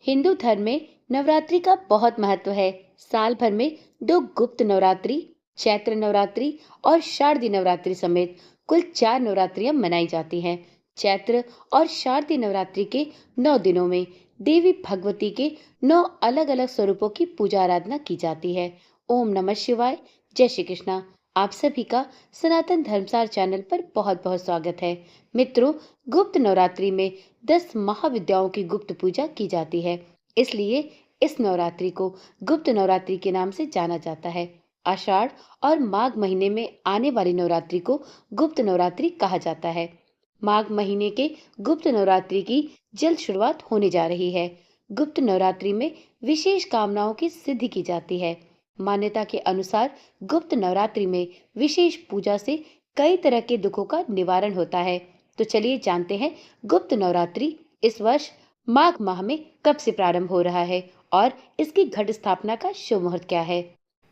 हिंदू धर्म में नवरात्रि का बहुत महत्व है। साल भर में दो गुप्त नवरात्रि, चैत्र नवरात्रि और शारदीय नवरात्रि समेत कुल 4 नवरात्रियां मनाई जाती हैं। चैत्र और शारदीय नवरात्रि के 9 दिनों में देवी भगवती के 9 अलग-अलग स्वरूपों की पूजा आराधना की जाती है। ओम नमः शिवाय। जय श्री कृष्णा। आप सभी का सनातन धर्मसार चैनल पर बहुत-बहुत स्वागत है। मित्रों, गुप्त नवरात्रि में 10 महाविद्याओं की गुप्त पूजा की जाती है, इसलिए इस नवरात्रि को गुप्त नवरात्रि के नाम से जाना जाता है। आषाढ़ और माघ महीने में आने वाली नवरात्रि को गुप्त नवरात्रि कहा जाता है। माघ महीने के गुप्त नवरात्रि की जल्द शुरुआत होने जा रही है। गुप्त नवरात्रि में विशेष कामनाओं की सिद्धि की जाती है। मान्यता के अनुसार गुप्त नवरात्रि में विशेष पूजा से कई तरह के दुखों का निवारण होता है। तो चलिए जानते हैं गुप्त नवरात्रि इस वर्ष माघ माह में कब से प्रारंभ हो रहा है और इसकी घट स्थापना का शुभ मुहूर्त क्या है।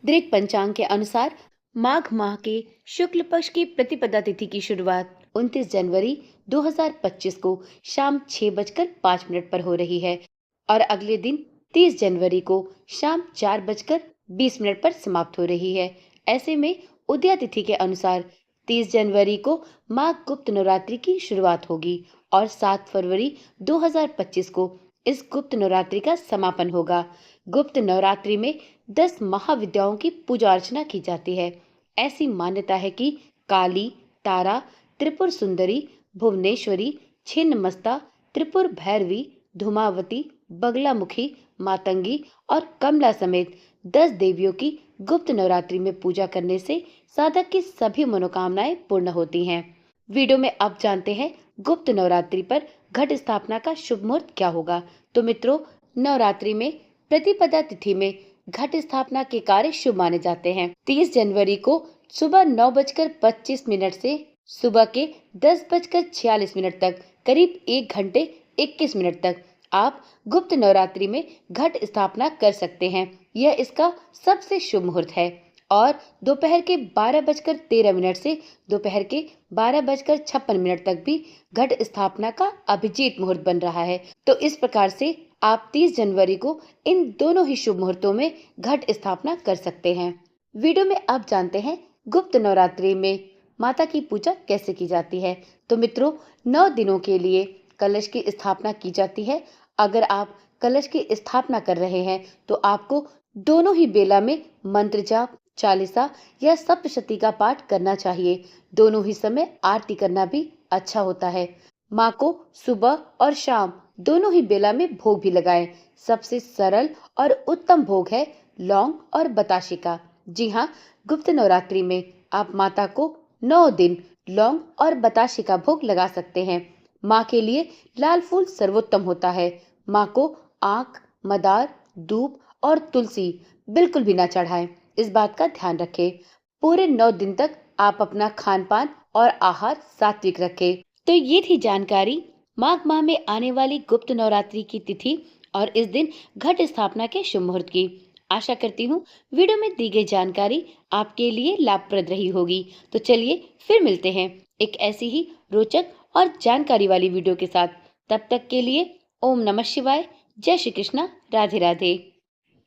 दृक पंचांग के अनुसार माघ माह के शुक्ल पक्ष की प्रतिपदा तिथि की शुरुआत 29 जनवरी 2025 को शाम 6:05 पर हो रही है और अगले दिन 30 जनवरी को शाम 4:20 पर समाप्त हो रही है। ऐसे में उदया तिथि के अनुसार 30 जनवरी को माघ गुप्त नवरात्रि की शुरुआत होगी और 7 फरवरी 2025 को इस गुप्त नवरात्रि का समापन होगा। गुप्त नवरात्रि में 10 महाविद्याओं की पूजा अर्चना की जाती है। ऐसी मान्यता है कि काली, तारा, त्रिपुर सुंदरी, भुवनेश्वरी, छिन्नमस्ता, त्रिपुर भैरवी, धूमावती, बगलामुखी, मातंगी और कमला समेत 10 देवियों की गुप्त नवरात्रि में पूजा करने से साधक की सभी मनोकामनाएं पूर्ण होती हैं। वीडियो में अब जानते हैं गुप्त नवरात्रि पर घट स्थापना का शुभ मुहूर्त क्या होगा। तो मित्रों, नवरात्रि में प्रतिपदा तिथि में घट स्थापना के कार्य शुभ माने जाते हैं। 30 जनवरी को सुबह 9:25 से सुबह के 10:46 तक करीब 1 घंटे 21 मिनट तक आप गुप्त नवरात्रि में घट स्थापना कर सकते हैं। यह इसका सबसे शुभ मुहूर्त है और दोपहर के 12:13 से दोपहर के 12:56 तक भी घट स्थापना का अभिजीत मुहूर्त बन रहा है। तो इस प्रकार से आप 30 जनवरी को इन दोनों ही शुभ मुहूर्तों में घट स्थापना कर सकते हैं। वीडियो में अब जानते हैं गुप्त नवरात्रि में माता की पूजा कैसे की जाती है। तो मित्रों, 9 दिनों के लिए कलश की स्थापना की जाती है। अगर आप कलश की स्थापना कर रहे हैं तो आपको दोनों ही बेला में मंत्र जाप, चालीसा या सप्तशती का पाठ करना चाहिए। दोनों ही समय आरती करना भी अच्छा होता है। माँ को सुबह और शाम दोनों ही बेला में भोग भी लगाएं। सबसे सरल और उत्तम भोग है लौंग और बताशे का। जी हाँ, गुप्त नवरात्रि में आप माता को 9 दिन लौंग और बताशे का भोग लगा सकते हैं। माँ के लिए लाल फूल सर्वोत्तम होता है। माँ को आंख, मदार, दूब और तुलसी बिल्कुल भी न चढ़ाएं। इस बात का ध्यान रखें। पूरे 9 दिन तक आप अपना खान पान और आहार सात्विक रखें। तो ये थी जानकारी माघ माह में आने वाली गुप्त नवरात्रि की तिथि और इस दिन घट स्थापना के शुभ मुहूर्त की। आशा करती हूँ वीडियो में दी गई जानकारी आपके लिए लाभप्रद रही होगी। तो चलिए फिर मिलते हैं एक ऐसी ही रोचक और जानकारी वाली वीडियो के साथ। तब तक के लिए ओम नमः शिवाय। जय श्री कृष्णा। राधे राधे।